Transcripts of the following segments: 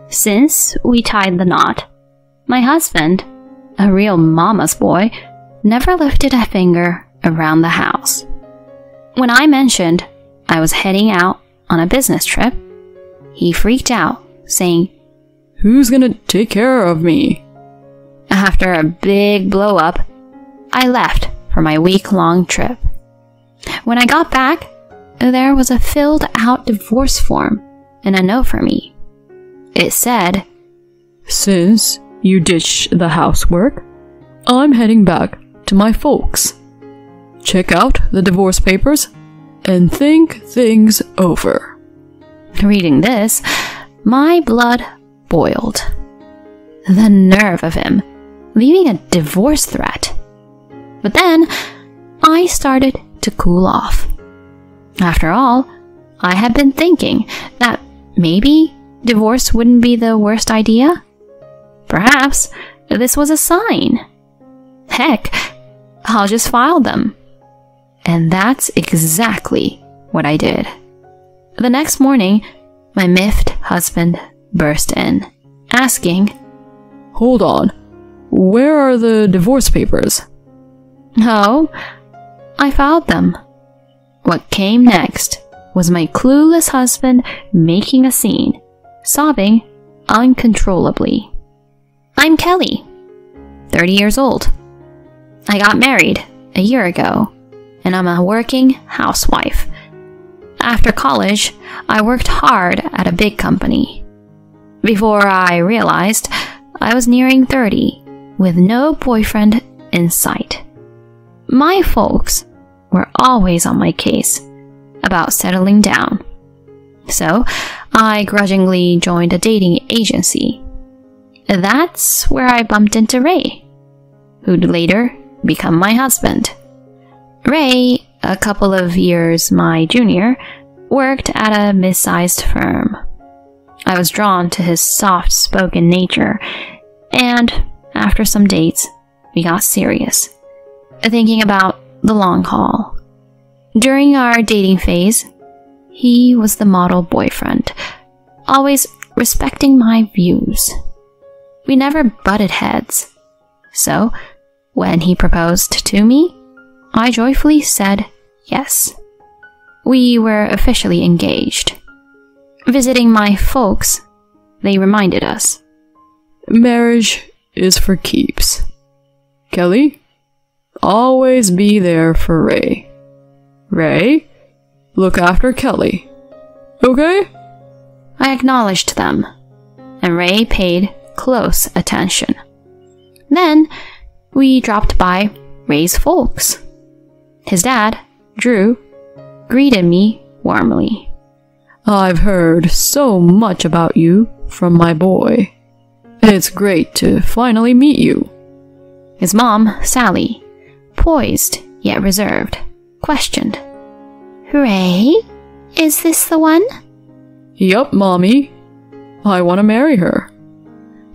Since we tied the knot, my husband, a real mama's boy, never lifted a finger around the house. When I mentioned I was heading out on a business trip, he freaked out, saying, "Who's gonna take care of me?" After a big blow-up, I left for my week-long trip. When I got back, there was a filled-out divorce form and a note for me. It said, "Since you ditched the housework, I'm heading back to my folks. Check out the divorce papers and think things over." Reading this, my blood boiled. The nerve of him, leaving a divorce threat. But then, I started to cool off. After all, I had been thinking that maybe divorce wouldn't be the worst idea. Perhaps this was a sign. Heck, I'll just file them. And that's exactly what I did. The next morning, my miffed husband burst in, asking, "Hold on, where are the divorce papers?" "Oh, I filed them." What came next was my clueless husband making a scene, sobbing uncontrollably. I'm Kelly, 30 years old. I got married a year ago, and I'm a working housewife. After college, I worked hard at a big company. Before I realized, I was nearing 30, with no boyfriend in sight. My folks were always on my case about settling down. So, I grudgingly joined a dating agency. That's where I bumped into Ray, who'd later become my husband. Ray, a couple of years my junior, worked at a mid-sized firm. I was drawn to his soft-spoken nature, and after some dates, we got serious, thinking about the long haul. During our dating phase, he was the model boyfriend, always respecting my views. We never butted heads, so when he proposed to me, I joyfully said yes. We were officially engaged. Visiting my folks, they reminded us, "Marriage is for keeps. Kelly, always be there for Ray. Ray, look after Kelly. Okay?" I acknowledged them, and Ray paid close attention. Then, we dropped by Ray's folks. His dad, Drew, greeted me warmly. "I've heard so much about you from my boy. It's great to finally meet you." His mom, Sally, poised yet reserved, questioned, "Ray, is this the one?" "Yup, Mommy. I want to marry her."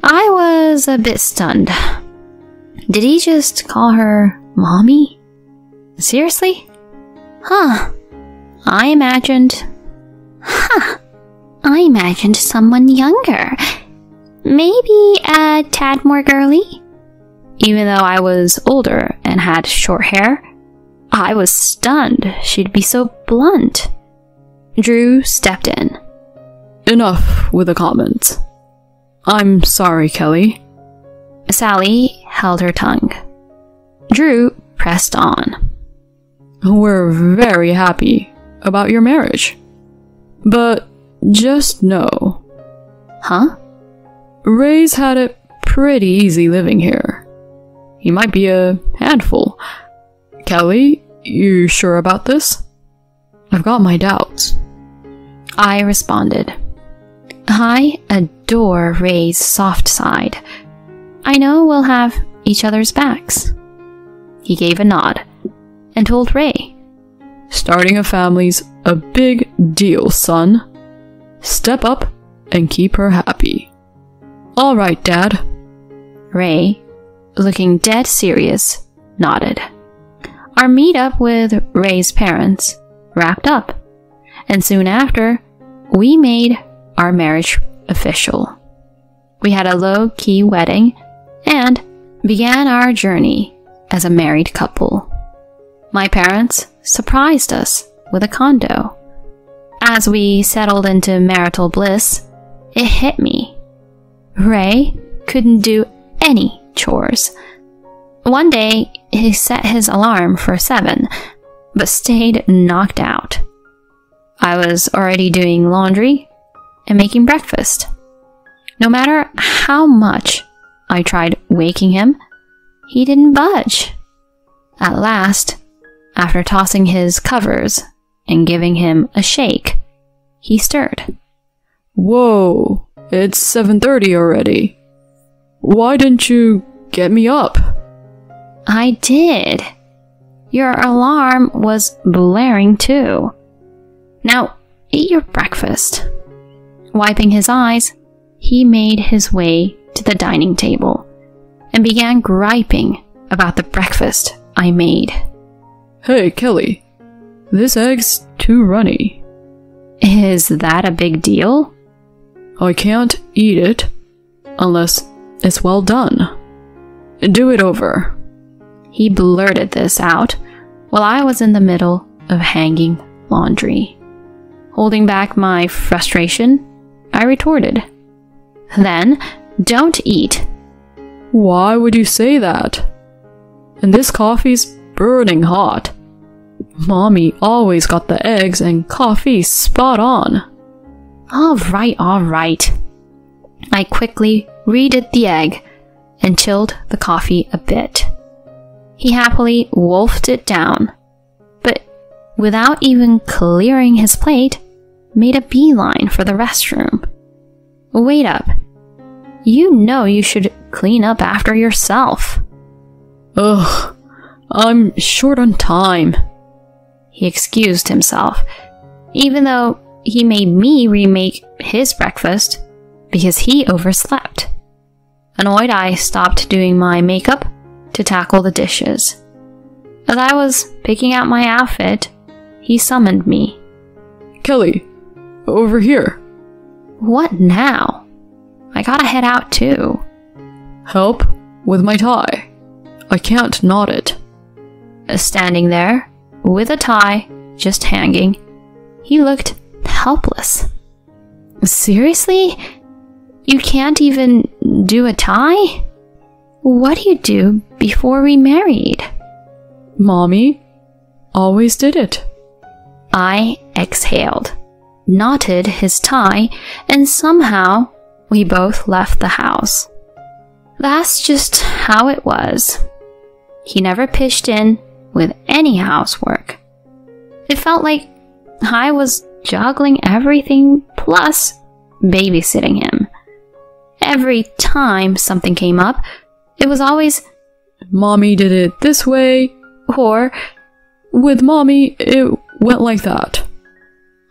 I was a bit stunned. Did he just call her Mommy? Seriously? I imagined someone younger. Maybe a tad more girly? Even though I was older and had short hair, I was stunned she'd be so blunt. Drew stepped in. "Enough with the comments. I'm sorry, Kelly." Sally held her tongue. Drew pressed on. "We're very happy about your marriage. But just know..." Huh? "Ray's had it pretty easy living here. He might be a handful. Kelly, you sure about this? I've got my doubts." I responded, "I adore Ray's soft side. I know we'll have each other's backs." He gave a nod and told Ray, "Starting a family's a big deal, son. Step up and keep her happy." "All right, Dad." Ray, looking dead serious, nodded. Our meetup with Ray's parents wrapped up, and soon after, we made our marriage official. We had a low-key wedding and began our journey as a married couple. My parents surprised us with a condo. As we settled into marital bliss, it hit me. Ray couldn't do any chores. One day, he set his alarm for 7, but stayed knocked out. I was already doing laundry and making breakfast. No matter how much I tried waking him, he didn't budge. At last, after tossing his covers and giving him a shake, he stirred. Whoa, it's 7:30 already. Why didn't you get me up? I did. Your alarm was blaring too. Now, eat your breakfast. Wiping his eyes, he made his way to the dining table and began griping about the breakfast I made. Hey, Kelly, this egg's too runny. Is that a big deal? I can't eat it unless it's well done. Do it over. He blurted this out while I was in the middle of hanging laundry. Holding back my frustration, I retorted, "Then don't eat." Why would you say that? And this coffee's burning hot. Mommy always got the eggs and coffee spot on. All right. I quickly redid the egg and chilled the coffee a bit. He happily wolfed it down, but without even clearing his plate, made a beeline for the restroom. Wait up. You know you should clean up after yourself. Ugh, I'm short on time. He excused himself, even though he made me remake his breakfast because he overslept. Annoyed, I stopped doing my makeup to tackle the dishes. As I was picking out my outfit, he summoned me. Kelly, over here. What now? I gotta head out too. Help with my tie. I can't knot it. Standing there, with a tie just hanging, he looked helpless. Seriously? You can't even do a tie? What do you do before we married? Mommy always did it. I exhaled, knotted his tie, and somehow we both left the house. That's just how it was. He never pitched in with any housework. It felt like I was juggling everything plus babysitting him. Every time something came up, it was always, Mommy did it this way, or with Mommy it went like that.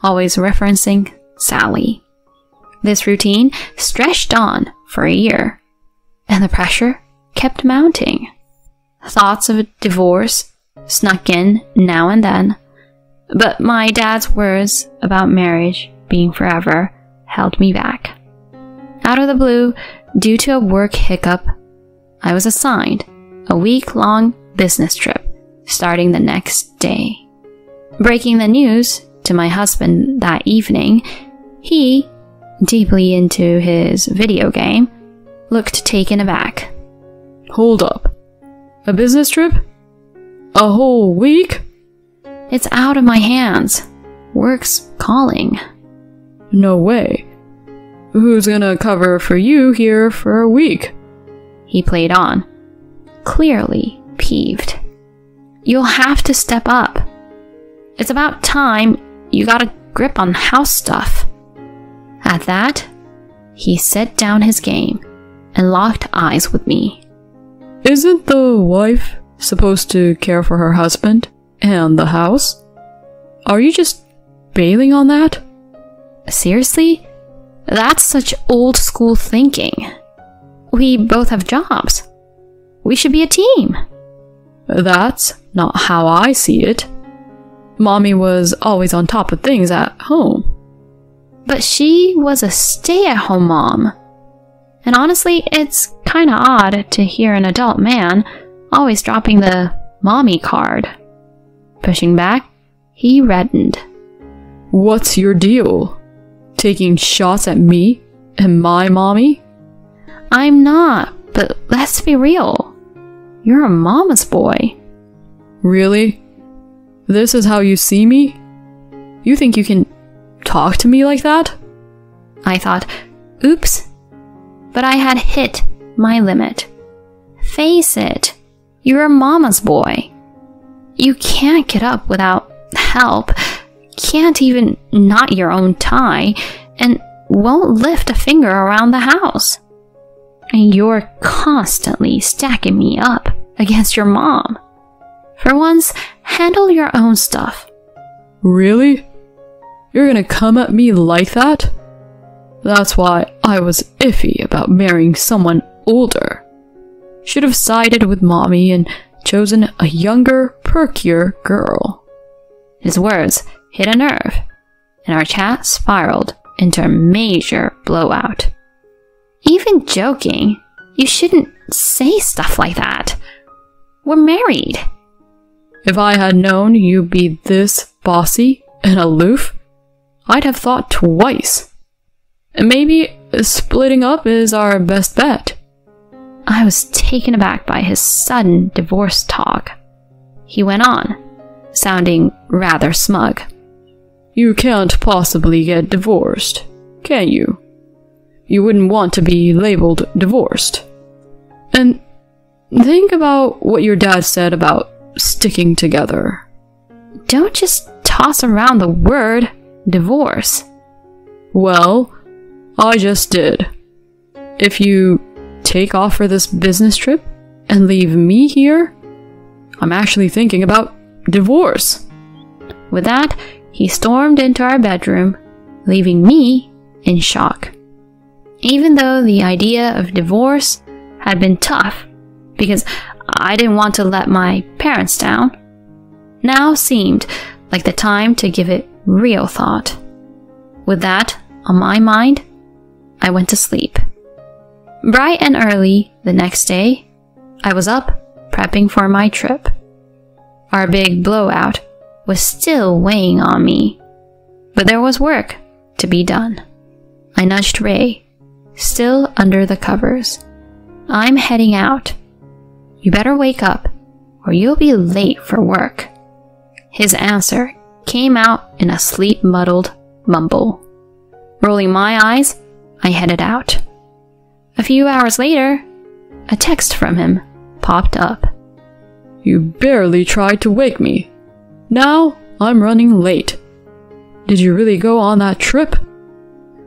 Always referencing Sally. This routine stretched on for a year, and the pressure kept mounting. Thoughts of a divorce snuck in now and then, but my dad's words about marriage being forever held me back. Out of the blue, due to a work hiccup, I was assigned a week-long business trip starting the next day. Breaking the news to my husband that evening, he, deeply into his video game, looked taken aback. Hold up. A business trip? A whole week? It's out of my hands. Work's calling. No way. Who's gonna cover for you here for a week? He played on, clearly peeved. You'll have to step up. It's about time you got a grip on house stuff. At that, he set down his game and locked eyes with me. Isn't the wife supposed to care for her husband and the house? Are you just bailing on that? Seriously? That's such old school thinking. We both have jobs. We should be a team. That's not how I see it. Mommy was always on top of things at home. But she was a stay-at-home mom. And honestly, it's kinda odd to hear an adult man always dropping the mommy card. Pushing back, he reddened. What's your deal? Taking shots at me and my mommy? I'm not, but let's be real. You're a mama's boy. Really? This is how you see me? You think you can talk to me like that? I thought, oops. But I had hit my limit. Face it, you're a mama's boy. You can't get up without help, can't even knot your own tie, and won't lift a finger around the house. And you're constantly stacking me up against your mom. For once, handle your own stuff. Really? You're gonna come at me like that? That's why I was iffy about marrying someone older. Should have sided with mommy and chosen a younger, perkier girl. His words hit a nerve, and our chat spiraled into a major blowout. Even joking, you shouldn't say stuff like that. We're married. If I had known you'd be this bossy and aloof, I'd have thought twice. And maybe splitting up is our best bet. I was taken aback by his sudden divorce talk. He went on, sounding rather smug. You can't possibly get divorced, can you? You wouldn't want to be labeled divorced. And think about what your dad said about sticking together. Don't just toss around the word divorce. Well, I just did. If you take off for this business trip and leave me here, I'm actually thinking about divorce. With that, he stormed into our bedroom, leaving me in shock. Even though the idea of divorce had been tough, because I didn't want to let my parents down, now seemed like the time to give it real thought. With that on my mind, I went to sleep. Bright and early the next day, I was up prepping for my trip. Our big blowout was still weighing on me, but there was work to be done. I nudged Ray, still under the covers. I'm heading out. You better wake up, or you'll be late for work. His answer came out in a sleep-muddled mumble. Rolling my eyes, I headed out. A few hours later, a text from him popped up. You barely tried to wake me. Now I'm running late. Did you really go on that trip?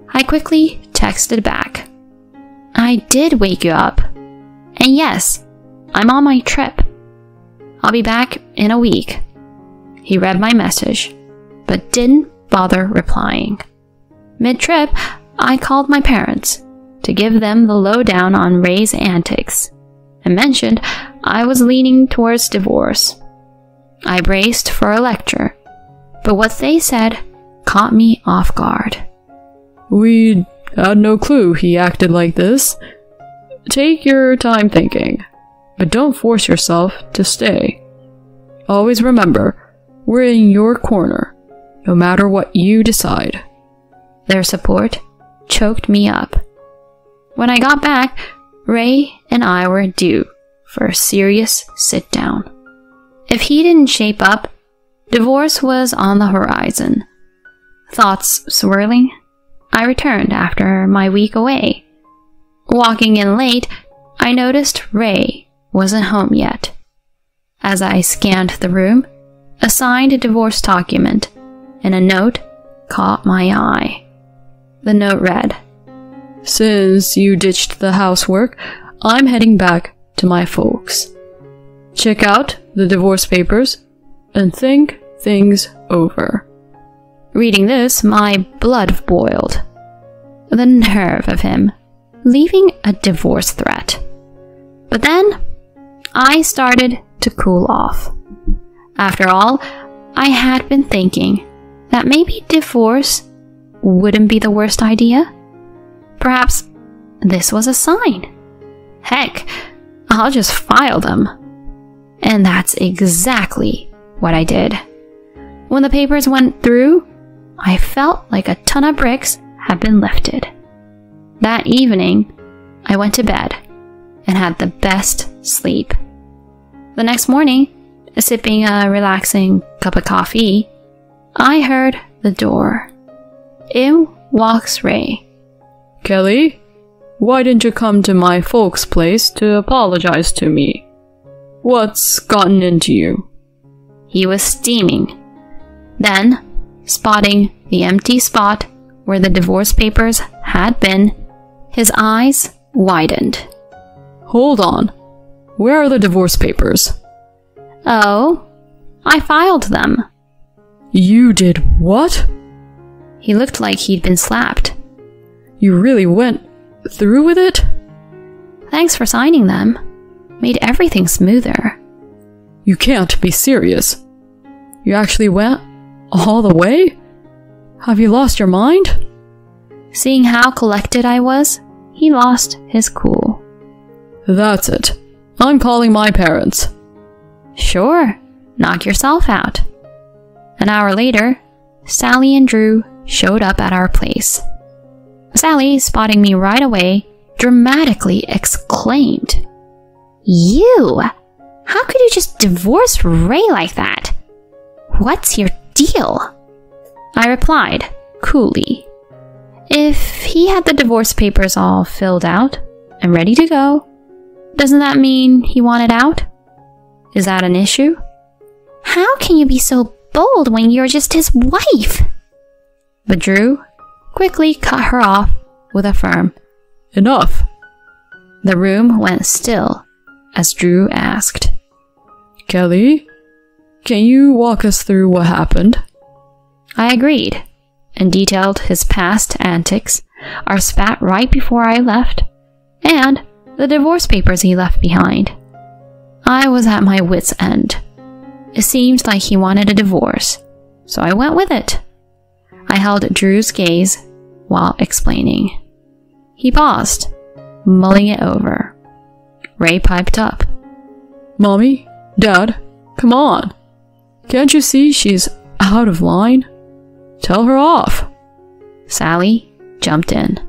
I quickly texted back. I did wake you up. And yes, I'm on my trip. I'll be back in a week. He read my message, but didn't bother replying. Mid-trip, I called my parents to give them the lowdown on Ray's antics and mentioned I was leaning towards divorce. I braced for a lecture, but what they said caught me off guard. We had no clue he acted like this. Take your time thinking, but don't force yourself to stay. Always remember, we're in your corner, no matter what you decide. Their support choked me up. When I got back, Ray and I were due for a serious sit-down. If he didn't shape up, divorce was on the horizon. Thoughts swirling, I returned after my week away. Walking in late, I noticed Ray wasn't home yet. As I scanned the room, a signed divorce document and a note caught my eye. The note read, Since you ditched the housework, I'm heading back to my folks. Check out the divorce papers and think things over. Reading this, my blood boiled. The nerve of him, leaving a divorce threat. But then, I started to cool off. After all, I had been thinking that maybe divorce wouldn't be the worst idea. Perhaps this was a sign. Heck, I'll just file them. And that's exactly what I did. When the papers went through, I felt like a ton of bricks had been lifted. That evening, I went to bed and had the best sleep. The next morning, sipping a relaxing cup of coffee, I heard the door. In walks Ray. Kelly, why didn't you come to my folks' place to apologize to me? What's gotten into you? He was steaming. Then, spotting the empty spot where the divorce papers had been, his eyes widened. Hold on. Where are the divorce papers? Oh, I filed them. You did what? He looked like he'd been slapped. You really went through with it? Thanks for signing them. Made everything smoother. You can't be serious. You actually went all the way? Have you lost your mind? Seeing how collected I was, he lost his cool. That's it. I'm calling my parents. Sure, knock yourself out. An hour later, Sally and Drew showed up at our place. Sally, spotting me right away, dramatically exclaimed, "You! How could you just divorce Ray like that? What's your deal?" I replied, coolly, "If he had the divorce papers all filled out and ready to go, doesn't that mean he wanted out? Is that an issue?" "How can you be so bold when you're just his wife?" But Drew quickly cut her off with a firm, "Enough." The room went still as Drew asked, "Kelly, can you walk us through what happened?" I agreed and detailed his past antics, our spat right before I left, and the divorce papers he left behind. I was at my wit's end. It seemed like he wanted a divorce, so I went with it. I held Drew's gaze while explaining. He paused, mulling it over. Ray piped up, "Mommy, Dad, come on. Can't you see she's out of line? Tell her off." Sally jumped in.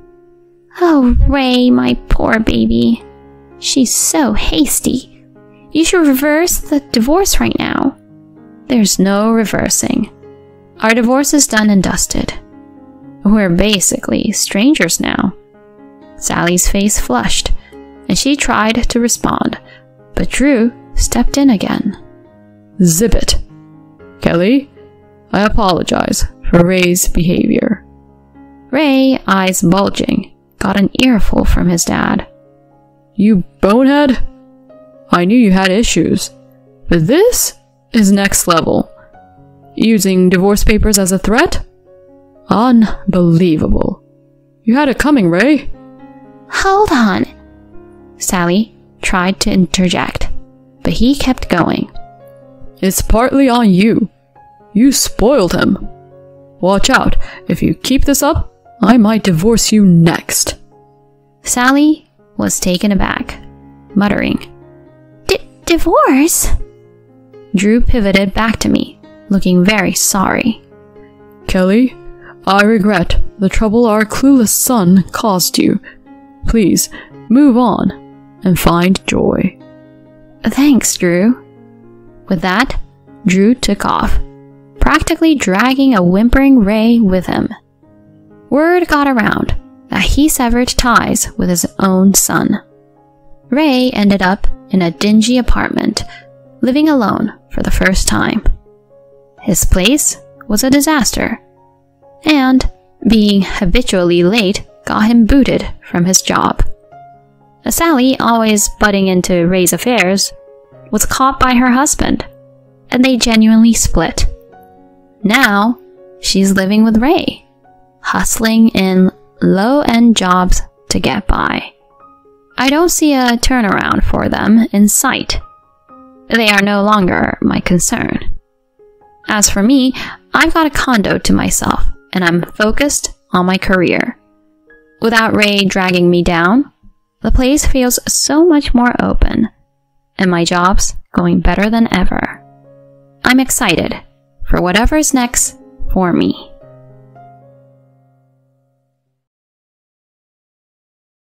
"Oh, Ray, my poor baby. She's so hasty. You should reverse the divorce right now." "There's no reversing. Our divorce is done and dusted. We're basically strangers now." Sally's face flushed, and she tried to respond, but Drew stepped in again. "Zip it. Kelly, I apologize for Ray's behavior." Ray, eyes bulging, got an earful from his dad. "You bonehead. I knew you had issues, but this is next level. Using divorce papers as a threat? Unbelievable. You had it coming, Ray." "Hold on." Sally tried to interject, but he kept going. "It's partly on you. You spoiled him. Watch out. If you keep this up, I might divorce you next." Sally was taken aback, muttering, Divorce? Drew pivoted back to me, looking very sorry. "Kelly, I regret the trouble our clueless son caused you. Please, move on and find joy." "Thanks, Drew." With that, Drew took off, practically dragging a whimpering Ray with him. Word got around that he severed ties with his own son. Ray ended up in a dingy apartment, living alone for the first time. His place was a disaster, and being habitually late got him booted from his job. Sally, always butting into Ray's affairs, was caught by her husband, and they genuinely split. Now, she's living with Ray, hustling in low-end jobs to get by. I don't see a turnaround for them in sight. They are no longer my concern. As for me, I've got a condo to myself, and I'm focused on my career. Without Ray dragging me down, the place feels so much more open, and my job's going better than ever. I'm excited for whatever's next for me.